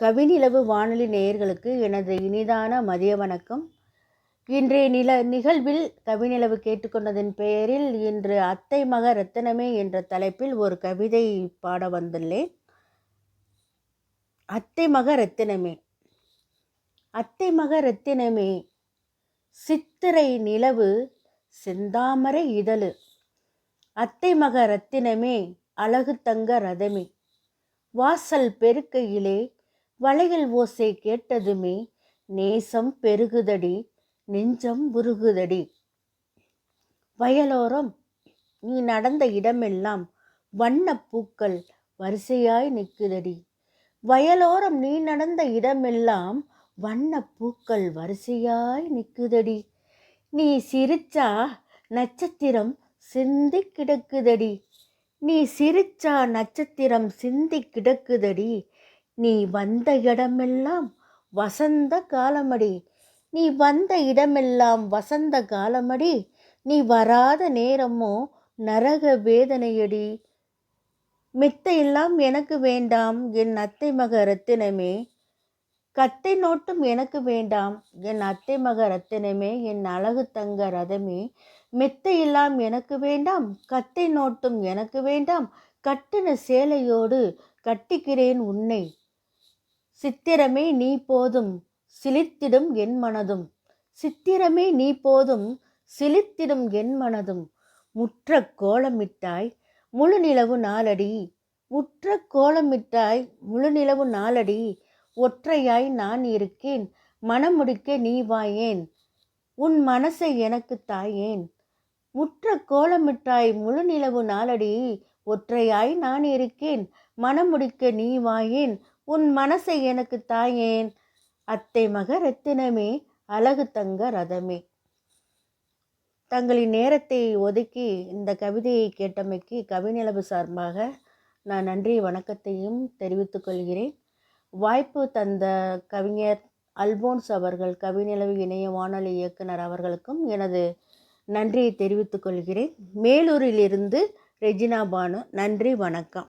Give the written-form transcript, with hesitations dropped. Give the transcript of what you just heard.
கவிநிலவு வானொலி நேயர்களுக்கு எனது இனிதான மதிய வணக்கம். இன்றைய நிகழ்வில் கவிநிலவு கேட்டுக்கொண்டதின் பெயரில் இன்று அத்தை மக ரத்தினமே என்ற தலைப்பில் ஒரு கவிதை பாட வந்துள்ளேன். அத்தை மக ரத்தினமே. அத்தை மக ரத்தினமே, சித்திரை நிலவு செந்தாமரை இதழு. அத்தை மக ரத்தினமே, அழகு தங்க ரதமே. வாசல் பெருக்கையிலே வளையல் ஓசை கேட்டதுமே நேசம் பெருகுதடி, நெஞ்சம் உருகுதடி. வயலோரம் நீ நடந்த இடமெல்லாம் வண்ணப் பூக்கள் வரிசையாய் நிற்குதடி. வயலோரம் நீ நடந்த இடமெல்லாம் வண்ணப் பூக்கள் வரிசையாய் நிற்குதடி. நீ சிரிச்சா நட்சத்திரம் சிந்தி கிடக்குதடி. நீ சிரிச்சா நட்சத்திரம் சிந்தி கிடக்குதடி. நீ வந்த இடமெல்லாம் வசந்த காலமடி. நீ வந்த இடமெல்லாம் வசந்த காலமடி. நீ வராத நேரமோ நரக வேதனையடி. மெத்தையெல்லாம் எனக்கு வேண்டாம் என் அத்தை மக ரத்தினமே. கத்தை நோட்டும் எனக்கு வேண்டாம் என் அத்தை மக ரத்தினமே, என் அழகு தங்க ரதமே. மெத்தையெல்லாம் எனக்கு வேண்டாம், கத்தை நோட்டும் எனக்கு வேண்டாம். கட்டின சேலையோடு கட்டிக்கிறேன் உன்னை. சித்திரமே நீ போதும் சிலிர்த்திடும் என் மனதும். சித்திரமே நீ போதும் சிலிர்த்திடும் என் மனதும். முற்ற கோலமிட்டாய் முழு நிலவு நாளடி. முற்ற கோலமிட்டாய் முழு நிலவு நாளடி. ஒற்றையாய் நான் இருக்கேன் மனமுடிக்க நீ வாயேன். உன் மனசை எனக்கு தாயேன். முற்ற கோலமிட்டாய் முழு நிலவு நாளடி. ஒற்றையாய் நான் இருக்கேன் மனமுடிக்க நீ வாயேன். உன் மனசை எனக்கு தாயேன். அத்தை மக ரத்தினமே, அழகு தங்க ரதமே. தங்களின் நேரத்தை ஒதுக்கி இந்த கவிதையை கேட்டமைக்கு கவிநிலவு சார்பாக நான் நன்றி வணக்கத்தையும் தெரிவித்துக் கொள்கிறேன். வாய்ப்பு தந்த கவிஞர் அல்போன்ஸ் அவர்கள், கவிநிலவு இணைய வானொலி இயக்குனர் அவர்களுக்கும் எனது நன்றியை தெரிவித்துக் கொள்கிறேன். மேலூரிலிருந்து ரெஜினா பானு. நன்றி, வணக்கம்.